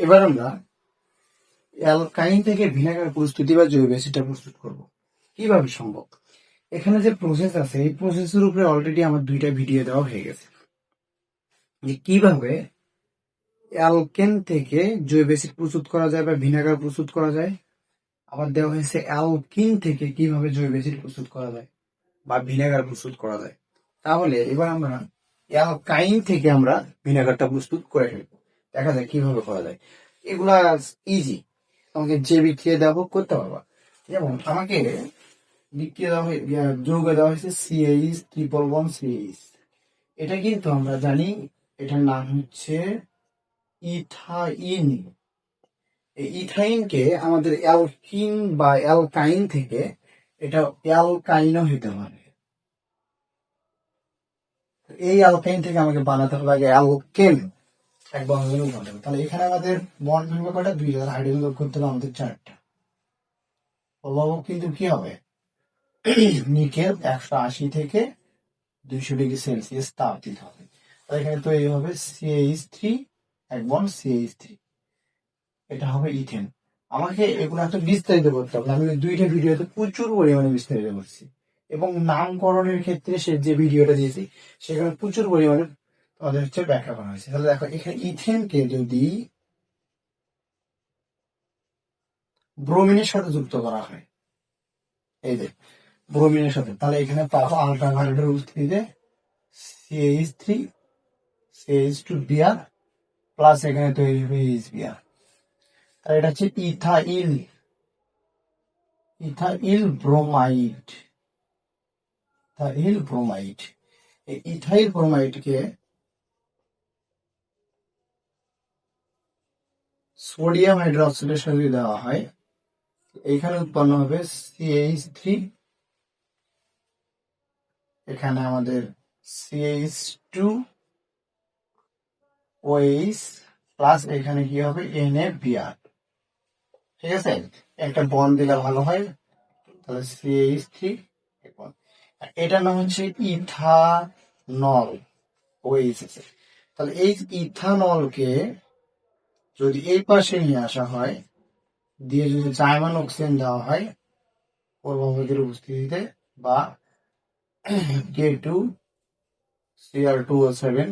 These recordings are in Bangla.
এবার আমরা অ্যালকাইন থেকে ভিনেগার প্রস্তুতি বা জৈব অ্যাসিডটা প্রস্তুত করব। কিভাবে সম্ভব? এখানে যে প্রসেস আছে এই প্রসেসের উপরে অলরেডি আমার 2টা ভিডিও দেওয়া হয়ে গেছে, যে কিভাবে অ্যালকেন থেকে জৈব অ্যাসিড প্রস্তুত করা যায় বা ভিনেগার প্রস্তুত করা যায়। আবার দেওয়া হয়েছে অ্যালকিন থেকে কিভাবে জৈব অ্যাসিড প্রস্তুত করা যায় বা ভিনেগার প্রস্তুত করা যায়। তাহলে এবার আমরা অ্যালকাইন থেকে আমরা ভিনেগারটা প্রস্তুত করে ফেলবো, দেখা যায় কিভাবে করা যায়। এগুলা ইজি, তোমাকে যে বিক্রিয়া দেওয়া হোক করতে পারবা। যেমন আমাকে বিক্রিয়া দেওয়া যৌগ দেওয়া হয়েছে CH311CH। এটা কিন্তু আমরা জানি এটার নাম হচ্ছে ইথাইন। এই ইথাইনকে আমাদের অ্যালকিন বা অ্যালকাইন থেকে এটা অ্যালকাইনও হতে পারে। এই অ্যালকাইন থেকে আমাকে বানাতে হবে আগে অ্যালকেন, এক বন্ধন বানাতে হবে। তাহলে এখানে আমাদের বন্ড সংখ্যা কয়টা? 2 আর হাইড্রোজেন যোগ করতে হবে আমাদের 4টা। প্রভাবক কিন্তু কি হবে? নিকেল 180 থেকে 200 ডিগ্রি সেলসিয়াস তাপ দিতে হবে। তাহলে এখানে তৈরি হবে CH3, এক বন্ড CH3, এটা হবে ইথেন। আমাকে এগুলো এত বিস্তারিত করতে হবে, আমি 2টা ভিডিওতে প্রচুর পরিমাণে বিস্তারিত করছি, এবং নামকরণের ক্ষেত্রে সে যে ভিডিওটা দিয়েছি সেখানে প্রচুর পরিমাণে তোমাদের হচ্ছে ব্যাখ্যা করা হয়েছে। তাহলে দেখো এখানে ইথেনকে যদি ব্রোমিনের সাথে যুক্ত করা হয়, এই যে ব্রোমিনের সাথে, তাহলে এখানে পাবো আল্ট্রাভায়োলেটের উপস্থিতিতে CH3 CH2Br প্লাস এখানে তৈরি হবে HBr। তাহলে এটা হচ্ছে ethyl, ethyl bromide, ethyl bromide. এই ইথাইল ব্রোমাইডকে সোডিয়াম হাইড্রোক্সাইডের সাথে দেওয়া হয়, এইখানে উৎপন্ন হবে CH3, এখানে আমাদের CH2OH প্লাস এখানে কি হবে NaBr। ঠিক আছে, একটা বন্ড দিলে ভালো হয়। তাহলে CH3, এটার নাম হচ্ছে ইথানল, OH আছে। তাহলে এই ইথানলকে যদি এই পাশে নিয়ে আসা হয়, দিয়ে যদি জাইমান অক্সিজেন দেওয়া হয় প্রভাবকের উপস্থিতিতে, বা K2Cr2O7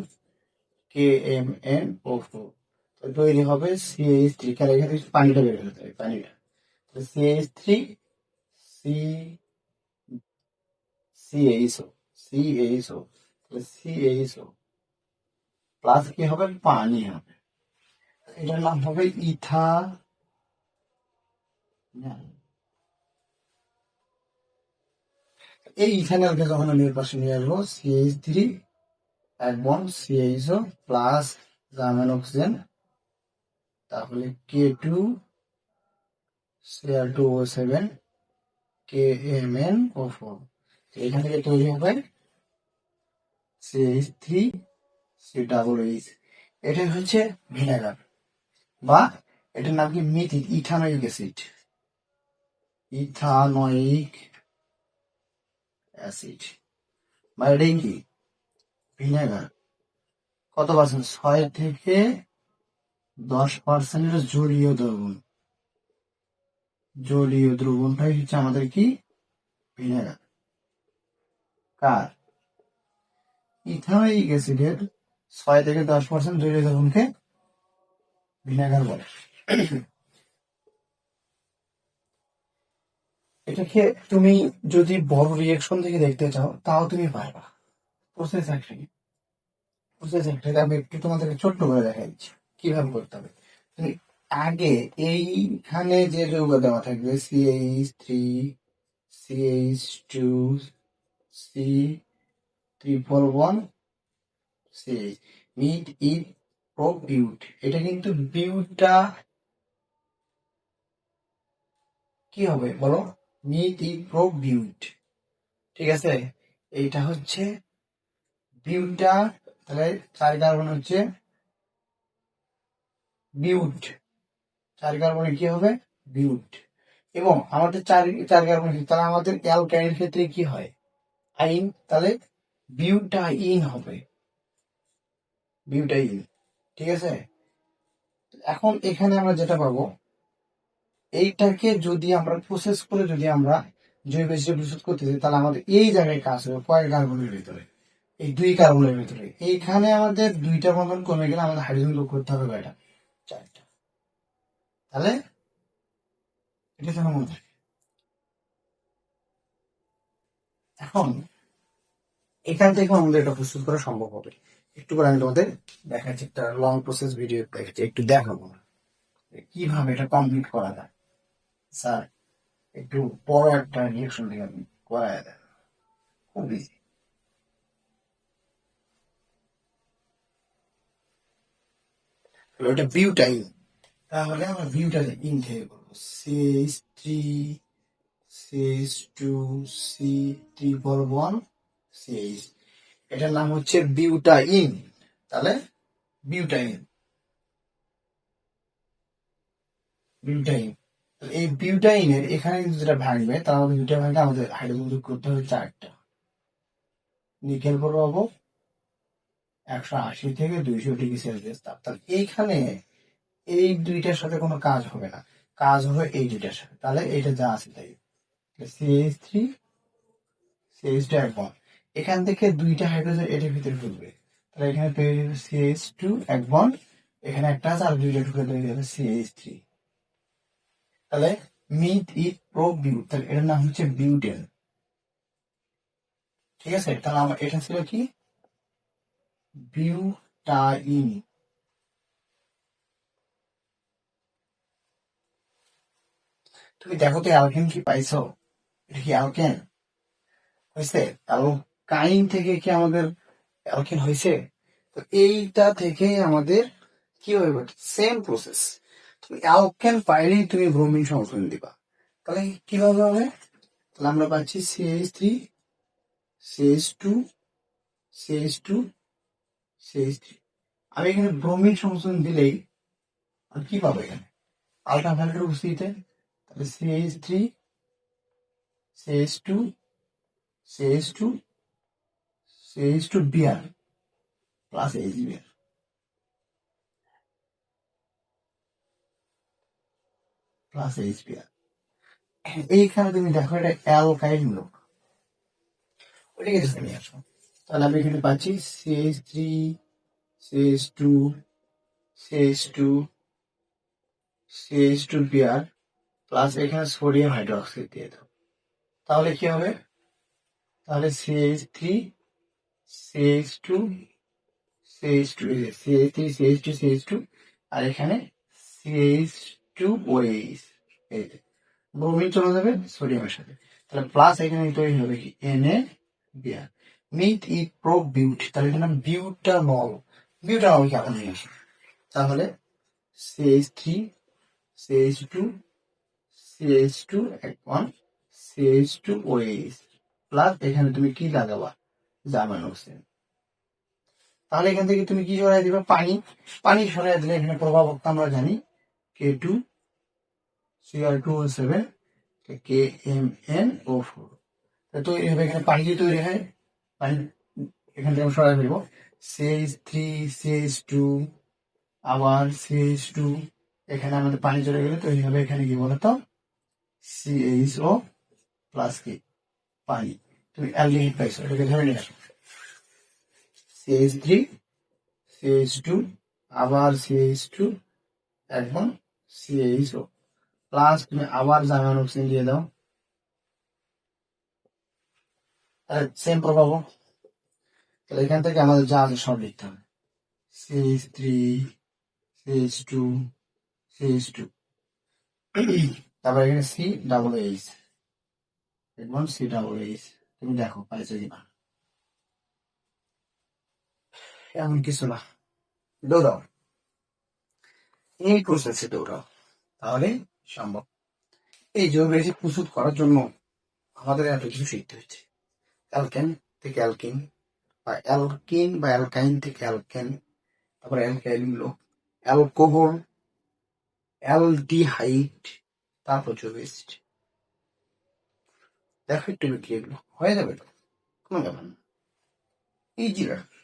KMnO4, তৈরি হবে CH3। কারণ এখানে পানিটা বের হতে হবে, পানিটা CH3 CHO প্লাস কি হবে? পানি হবে। এটার নাম হবে ইথা। এই ইথানলকে যখন আমি এর পাশে নিয়ে আসবো, CH3, এক bond CHO plus German oxygen, তাহলে K2Cr2O7 KMnO4, এখান থেকে তৈরি হবে CH3COOH। এটাই হচ্ছে ভিনেগার, বা এটার নাম কি? Mithil ethanoic acid, ethanoic acid, বা এটাই কি? ভিনেগার। কত পার্সেন্ট? 6 থেকে 10% জলীয় দ্রবণ, জলীয় দ্রবণটাই হচ্ছে আমাদের কি? ভিনেগার। কার? ইথানোয়িক অ্যাসিডের 6 থেকে 10% জলীয় দ্রবণকে ভিনেগার বলে। এটাকে তুমি যদি বড় রিয়েকশন থেকে দেখতে চাও তাও তুমি পারবা। প্রসেস একটাই, আমি একটু তোমাদেরকে ছোট্ট করে দেখাই দিচ্ছি কিভাবে করতে হবে। তুমি আগে এইখানে যে যৌগ দেওয়া থাকবে CH3 CH2 C111CH, মিট ইট ও বিউট। এটা কিন্তু বিউটটা কি হবে বলো? মিট ইট প্রো বিউট। ঠিক আছে, এইটা হচ্ছে বিউটটা। তাহলে 4 কার্বন হচ্ছে বিউট, 4 কার্বনে কি হবে? বিউট। এবং আমাদের 4 কার্বন, তাহলে আমাদের অ্যালকাইনের ক্ষেত্রে কি হয়? আইন। তাহলে বিউটাইন হবে, বিউটাইন। ঠিক আছে, এখন এখানে আমরা যেটা পাবো, এইটাকে যদি আমরা প্রসেস করে যদি আমরা জৈব অ্যাসিডে প্রস্তুত করতে চাই, তাহলে আমাদের এই জায়গায় কাজ হবে কয় কার্বনের ভিতরে, এই 2 কার্বনের ভিতরে। এইখানে আমাদের 2টা বন্ধন কমে গেলে আমাদের হাইড্রোজেন যোগ করতে হবে কয়টা, 4টা। তাহলে এটা যেন মনে থাকে। এখন এখান থেকে আমাদের এটা প্রস্তুত করা সম্ভব হবে। একটু পরে আমি তোমাদের দেখাচ্ছি, একটা লং প্রসেস ভিডিও দেখাচ্ছি, একটু দেখাবো যে কিভাবে এটা কমপ্লিট করা যায়। স্যার একটু বড় একটা রিয়েকশন থেকে আপনি করায় দেন, খুব ইজি। ওটা বিউটাইন, তাহলে আমরা বিউটাইন ইন থেকে করবো, CH3 CH2 C triple 1 CH, এটার নাম হচ্ছে বিউটাইন। তাহলে বিউটাইন, বিউটাইন। এই বিউটাইনের এখানে কিন্তু যেটা ভাঙবে, তার মধ্যে দুটা ভাঙে আমাদের হাইড্রোজেন যোগ করতে হবে 4টা। নিকেল পাবো 180 থেকে 200 ডিগ্রি সেলসিয়াস তাপ। তাহলে এইখানে এই দুইটার সাথে কোনো কাজ হবে না, কাজ হবে এই দুইটার সাথে। তাহলে এইটা যা আছে তাই, CH3 CH2 এক বন্ড, এখান থেকে 2টা হাইড্রোজেন এটার ভিতরে ঢুকবে। তাহলে এখানে তৈরি হবে CH2 এক বন্ড, এখানে একটা আছে আর 2টা ঢুকে তৈরি হবে CH3। তাহলে মিথ ইথ প্রো বিউট, তাহলে এটার নাম হচ্ছে বিউটেন। ঠিক আছে, তাহলে আমার এটা ছিল কি, বিউটাইন। তুমি দেখো তো অ্যালকেন কি পাইছো, এটা কি অ্যালকেন হয়েছে? অ্যালকাইন থেকে কি আমাদের অ্যালকেন হয়েছে? তো এইটা থেকে আমাদের কি হবে, সেম প্রসেস। তুমি অ্যালকেন পাইলেই তুমি ব্রোমিন সংশোধন দিবা। তাহলে কিভাবে হবে? তাহলে আমরা পাচ্ছি CH3 CH2 CH2 CH3। আমি এখানে ব্রোমিন সংশোধন দিলেই আর কি পাবো এখানে, আল্ট্রাভায়োলেটের উপস্থিতিতে। তাহলে CH3 CH2 CH2 CH2 Br plus HBr plus HBr। এইখানে তুমি দেখো এটা অ্যালকাইল গ্রুপ, ওইটাকে just নিয়ে আসো। তাহলে আমি এখানে পাচ্ছি CH3 CH2 CH2 CH2 Br plus এখানে সোডিয়াম হাইড্রোক্সাইড দিয়ে দাও। তাহলে কি হবে, তাহলে CH3 CH2 CH2 CH3 CH2 CH2 আর এখানে CH2OH, এই যে ব্রোমিন চলে যাবে সোডিয়ামের সাথে। তাহলে প্লাস এখানে তৈরি হবে কি NaBr, মিথ ইথ প্রো বিউট, তাহলে এটার নাম বিউটানল। বিউটানল কি এখন নিয়ে আসি, তাহলে CH3 CH2 CH2 1 CH2OH plus এখানে তুমি কি লাগাবা, জার্মান অক্সিজেন। তাহলে এখান থেকে তুমি কি সরাই দিবা, পানি। পানি সরাই দিলে এখানে প্রভাবক আমরা জানি K2Cr2O7 KMnO4। তৈরি হবে, এখানে পানি দিয়ে তৈরি হয়। পানি এখান থেকে সরাই ফেলবো, CH3 CH2 আবার CH2, এখানে আমাদের পানি চলে গেলে তৈরি হবে এখানে কি বলতো, CHO প্লাস কি পানি। তুমি অ্যালডিহাইড পাইছো, এটাকে ধরে নিয়ে আসো, CH3 CH2 আবার CH2 এখন CHO প্লাস তুমি আবার জার্মান অক্সিজেন দিয়ে দাও, সেম প্রভাব। তাহলে এখান থেকে আমাদের যা আছে সব লিখতে হবে, CH3 CH2 CH2 তারপর এখানে COOH, দেখুন COOH। তুমি দেখো পাইছো কিনা, এমন কিছু না, দৌড়াও, এই প্রসেসে দৌড়াও, তাহলে সম্ভব। এই জৈব অ্যাসিড প্রস্তুত করার জন্য আমাদের এত কিছু শিখতে হচ্ছে, অ্যালকেন থেকে অ্যালকিন, বা অ্যালকিন বা অ্যালকাইন থেকে অ্যালকেন, তারপরে অ্যালকাইল গুলো, অ্যালকোহল, অ্যালডিহাইড, তারপর জৈব অ্যাসিড। দেখো একটু বিক্রি এগুলো হয়ে যাবে তো, কোনো ব্যাপার না, ইজি ব্যাপার।